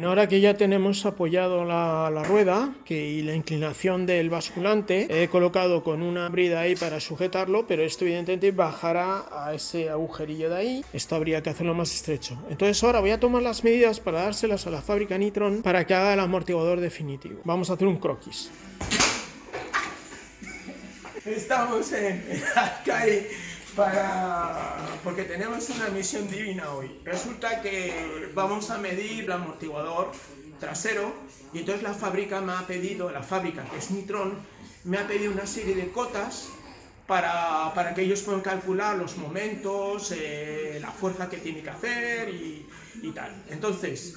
Ahora que ya tenemos apoyado la rueda y la inclinación del basculante, he colocado con una brida ahí para sujetarlo, pero esto evidentemente bajará a ese agujerillo de ahí. Esto habría que hacerlo más estrecho. Entonces ahora voy a tomar las medidas para dárselas a la fábrica Nitron para que haga el amortiguador definitivo. Vamos a hacer un croquis. Estamos en Azcari porque tenemos una misión divina hoy. Resulta que vamos a medir el amortiguador trasero y entonces la fábrica me ha pedido, la fábrica que es Nitron, me ha pedido una serie de cotas para que ellos puedan calcular los momentos, la fuerza que tiene que hacer y tal. Entonces,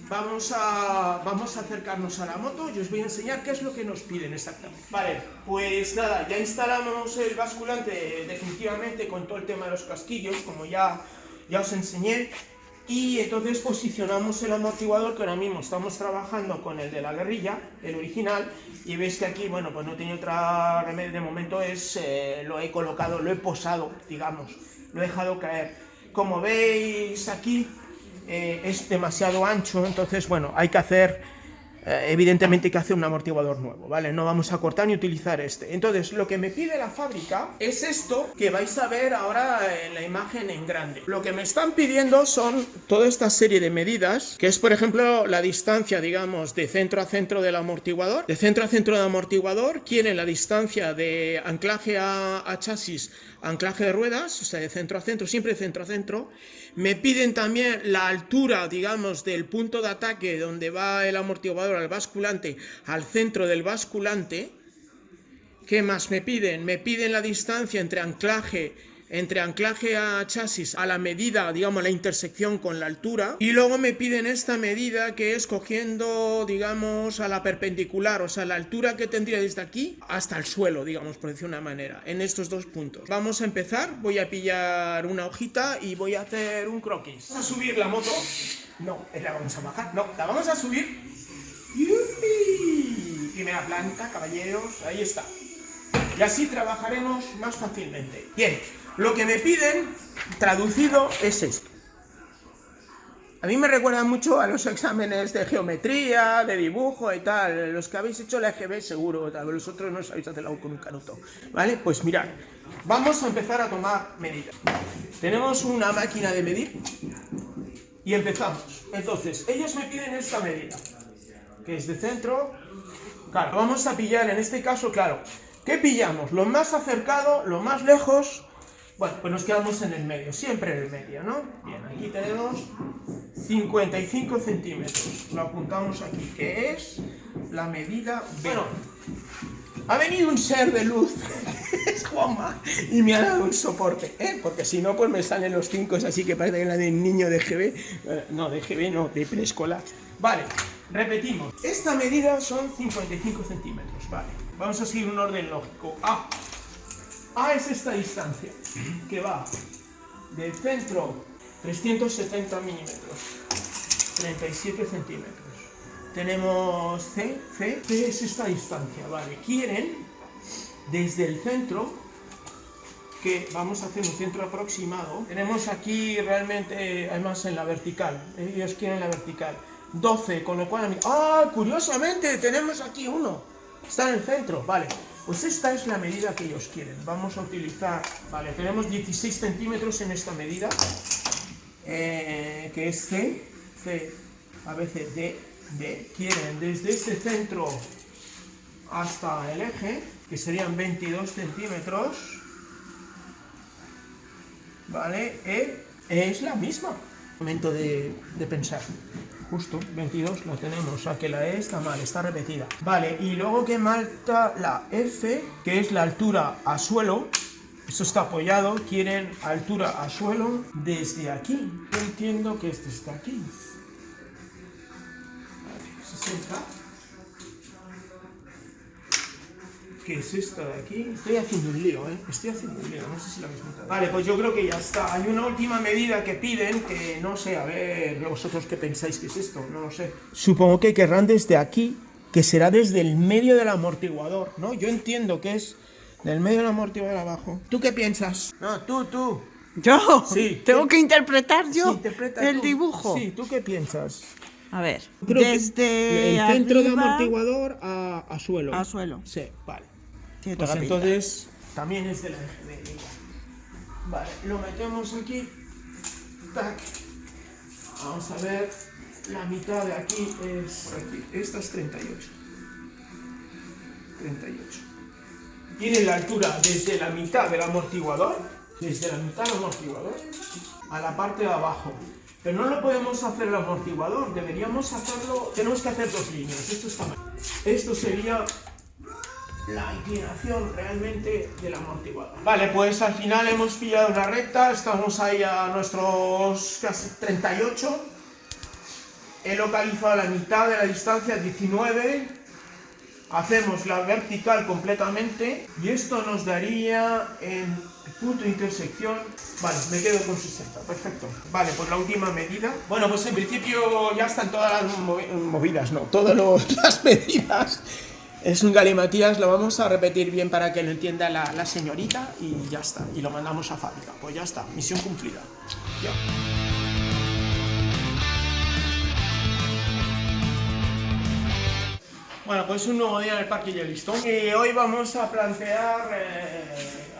vamos a acercarnos a la moto y os voy a enseñar qué es lo que nos piden exactamente. Vale, pues nada, ya instalamos el basculante definitivamente con todo el tema de los casquillos, como ya os enseñé. Y entonces posicionamos el amortiguador, que ahora mismo estamos trabajando con el de la guerrilla, el original, y veis que aquí, bueno, pues no tenía otra remedio, de momento lo he colocado, lo he posado, digamos, lo he dejado caer. Como veis aquí, es demasiado ancho, entonces, bueno, hay que hacer... evidentemente hay que hacer un amortiguador nuevo, ¿vale? No vamos a cortar ni utilizar este. Entonces, lo que me pide la fábrica es esto que vais a ver ahora en la imagen en grande. Lo que me están pidiendo son toda esta serie de medidas, que es, por ejemplo, la distancia, digamos, de centro a centro del amortiguador. De centro a centro del amortiguador quieren la distancia de anclaje a chasis, anclaje de ruedas, o sea, de centro a centro, siempre de centro a centro. Me piden también la altura, digamos, del punto de ataque donde va el amortiguador al basculante, al centro del basculante. ¿Qué más me piden? Me piden la distancia entre anclaje a chasis a la medida, digamos, la intersección con la altura. Y luego me piden esta medida que es cogiendo, digamos, a la perpendicular, o sea, la altura que tendría desde aquí hasta el suelo, digamos, por decir una manera, en estos dos puntos. Vamos a empezar, voy a pillar una hojita y voy a hacer un croquis. ¿Vamos a subir la moto? No, la vamos a bajar, no, la vamos a subir. ¡Yupi! Primera planta, caballeros, ahí está. Y así trabajaremos más fácilmente. Bien, lo que me piden, traducido, es esto. A mí me recuerda mucho a los exámenes de geometría, de dibujo y tal. Los que habéis hecho la EGB seguro, tal, los otros no sabéis hacerlo con un canuto. ¿Vale? Pues mirad, vamos a empezar a tomar medidas. Tenemos una máquina de medir y empezamos. Entonces, ellos me piden esta medida, que es de centro. Claro, vamos a pillar en este caso, claro. ¿Qué pillamos? Lo más acercado, lo más lejos. Bueno, pues nos quedamos en el medio, siempre en el medio, ¿no? Bien, aquí tenemos 55 centímetros. Lo apuntamos aquí, que es la medida B. Bueno, ha venido un ser de luz, es Juanma, y me ha dado un soporte, porque si no, pues me salen los 5, así que parece que la de niño de GB. No, de GB no, de preescolar. Vale, repetimos. Esta medida son 55 centímetros, vale. Vamos a seguir un orden lógico. A es esta distancia, que va del centro 370 milímetros, 37 centímetros. Tenemos C es esta distancia, ¿vale? Quieren, desde el centro, que vamos a hacer un centro aproximado, tenemos aquí realmente, además en la vertical, ellos quieren la vertical, 12, con lo cual... curiosamente, tenemos aquí uno, está en el centro, vale. Pues esta es la medida que ellos quieren. Vamos a utilizar, vale, tenemos 16 centímetros en esta medida, que es C, a veces D. Quieren desde este centro hasta el eje, que serían 22 centímetros, ¿vale? Es la misma. Momento de pensar. Justo, 22 la tenemos, o sea que la E está mal, está repetida. Vale, y luego que falta la F, que es la altura a suelo. Esto está apoyado, quieren altura a suelo desde aquí. Yo entiendo que este está aquí. 60. ¿Qué es esta de aquí? Estoy haciendo un lío, Estoy haciendo un lío, no sé si lo habéis notado. Vale, pues yo creo que ya está. Hay una última medida que piden, que no sé, a ver, vosotros qué pensáis que es esto, no lo sé. Supongo que querrán desde aquí, que será desde el medio del amortiguador, ¿no? Yo entiendo que es del medio del amortiguador abajo. ¿Tú qué piensas? No, tú. ¿Yo? Sí. ¿Tengo que interpretar yo Sí, interpreta el tú. dibujo? Sí, ¿tú qué piensas? A ver, Creo que desde el centro de arriba amortiguador a suelo. a suelo. Sí, vale. Tiene Pues toda la pinta. entonces también es de la ingeniería. Vale, lo metemos aquí. Tac. Vamos a ver. La mitad de aquí es aquí. Esta es 38. 38. Tiene la altura desde la mitad del amortiguador, a la parte de abajo. Pero no lo podemos hacer el amortiguador, deberíamos hacerlo, tenemos que hacer dos líneas, esto está mal. Esto sería la inclinación realmente del amortiguador. Vale, pues al final hemos pillado una recta, estamos ahí a nuestros casi 38. He localizado la mitad de la distancia, 19. Hacemos la vertical completamente y esto nos daría en punto de intersección. Vale, me quedo con 60, perfecto. Vale, pues la última medida. Bueno, pues en principio ya están todas las movidas, no, todas las medidas. Es un galimatías, lo vamos a repetir bien para que lo entienda la señorita y ya está. Y lo mandamos a fábrica. Pues ya está, misión cumplida. Ya. Bueno, pues un nuevo día en el Parque Yellowstone y hoy vamos a plantear,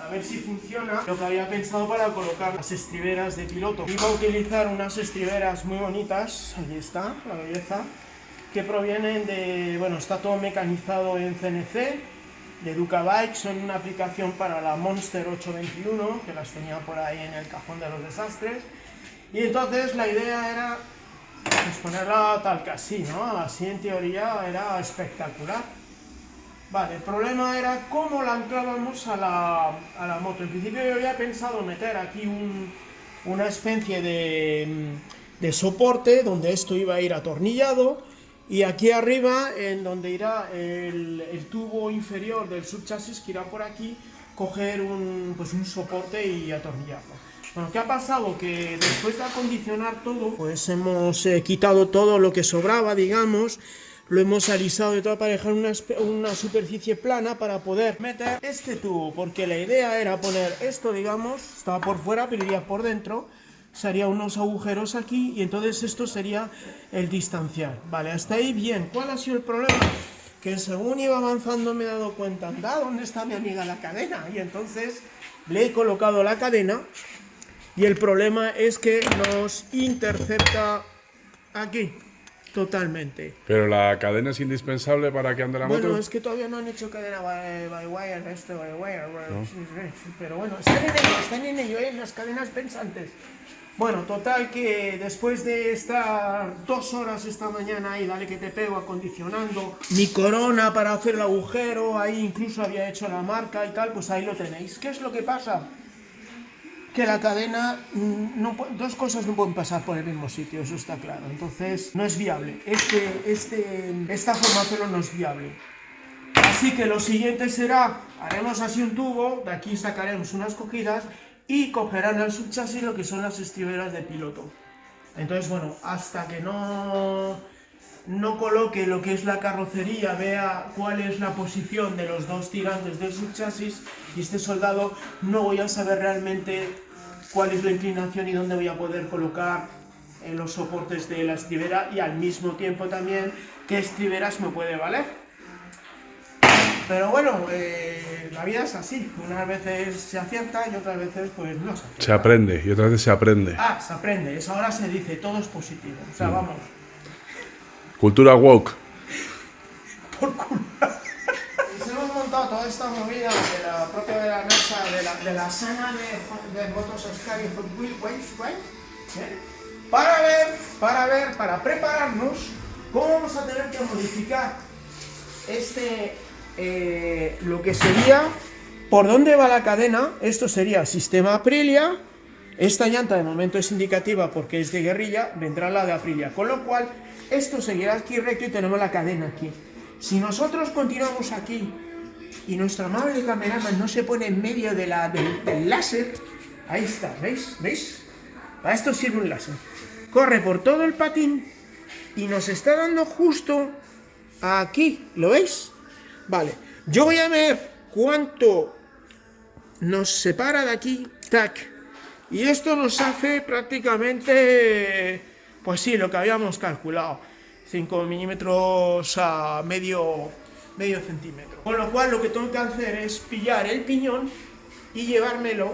a ver si funciona, lo que había pensado para colocar las estriberas de piloto. Iba a utilizar unas estriberas muy bonitas, ahí está, la belleza, que provienen de, bueno, está todo mecanizado en CNC, de Dukabike, son una aplicación para la Monster 821, que las tenía por ahí en el cajón de los desastres, y entonces la idea era pues ponerla tal que así, ¿no? Así en teoría era espectacular. Vale, el problema era cómo la anclábamos a la moto. En principio yo había pensado meter aquí una especie de soporte donde esto iba a ir atornillado y aquí arriba, en donde irá el tubo inferior del subchasis, que irá por aquí, coger pues un soporte y atornillarlo. Bueno, ¿qué ha pasado? Que después de acondicionar todo, pues hemos quitado todo lo que sobraba, digamos, lo hemos alisado y todo para dejar una superficie plana para poder meter este tubo, porque la idea era poner esto, digamos, estaba por fuera, pero iría por dentro, se haría unos agujeros aquí y entonces esto sería el distancial. Vale, hasta ahí bien. ¿Cuál ha sido el problema? Que según iba avanzando me he dado cuenta, anda, ¿dónde está mi amiga la cadena? Y entonces le he colocado la cadena. Y el problema es que nos intercepta aquí, totalmente. Pero la cadena es indispensable para que ande la moto. Bueno, es que todavía no han hecho cadena by wire, by wire. ¿No? Pero bueno, están en ello, las cadenas pensantes. Bueno, total que después de estar 2 horas esta mañana ahí, dale que te pego, acondicionando mi corona para hacer el agujero, ahí incluso había hecho la marca y tal, pues ahí lo tenéis. ¿Qué es lo que pasa? Que la cadena, dos cosas no pueden pasar por el mismo sitio, eso está claro. Entonces, no es viable. Esta forma de hacerlo no es viable. Así que lo siguiente será, haremos así un tubo, de aquí sacaremos unas cogidas y cogerán al subchasis lo que son las estriberas de piloto. Entonces, bueno, hasta que no coloque lo que es la carrocería, vea cuál es la posición de los dos tirantes del subchasis y esté soldado, no voy a saber realmente cuál es la inclinación y dónde voy a poder colocar los soportes de la estribera y al mismo tiempo también qué estriberas me puede valer. Pero bueno, la vida es así, unas veces se acierta y otras veces pues no se acierta. Se aprende y otras veces se aprende. Ah, se aprende, eso ahora se dice, todo es positivo, o sea, vamos. Cultura woke. Por culo. Y hemos montado toda esta movida de la propia de la NASA, de la sana de motos Oscar y Hot Wheels, para prepararnos cómo vamos a tener que modificar lo que sería, por dónde va la cadena. Esto sería sistema Aprilia. Esta llanta de momento es indicativa porque es de guerrilla, vendrá la de Aprilia, con lo cual esto seguirá aquí recto y tenemos la cadena aquí. Si nosotros continuamos aquí y nuestro amable cameraman no se pone en medio del láser, ahí está, ¿veis? ¿Veis? Para esto sirve un láser. Corre por todo el patín y nos está dando justo aquí, ¿lo veis? Vale, yo voy a ver cuánto nos separa de aquí, tac, Y esto nos hace prácticamente, pues sí, lo que habíamos calculado, 5 milímetros a medio centímetro. Con lo cual lo que tengo que hacer es pillar el piñón y llevármelo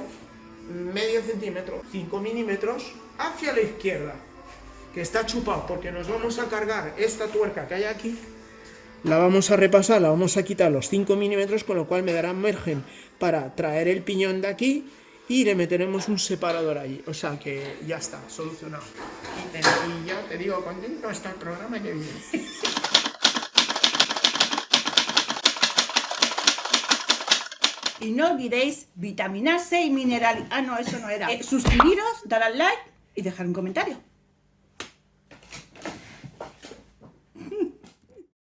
medio centímetro, 5 milímetros, hacia la izquierda, que está chupado, porque nos vamos a cargar esta tuerca que hay aquí, la vamos a repasar, la vamos a quitar los 5 milímetros, con lo cual me dará margen para traer el piñón de aquí y le meteremos un separador allí. O sea que ya está, solucionado. Y ya te digo, contento hasta el programa que viene. Y no olvidéis vitamina C y mineral. Ah, no, eso no era. Suscribiros, dar al like y dejar un comentario.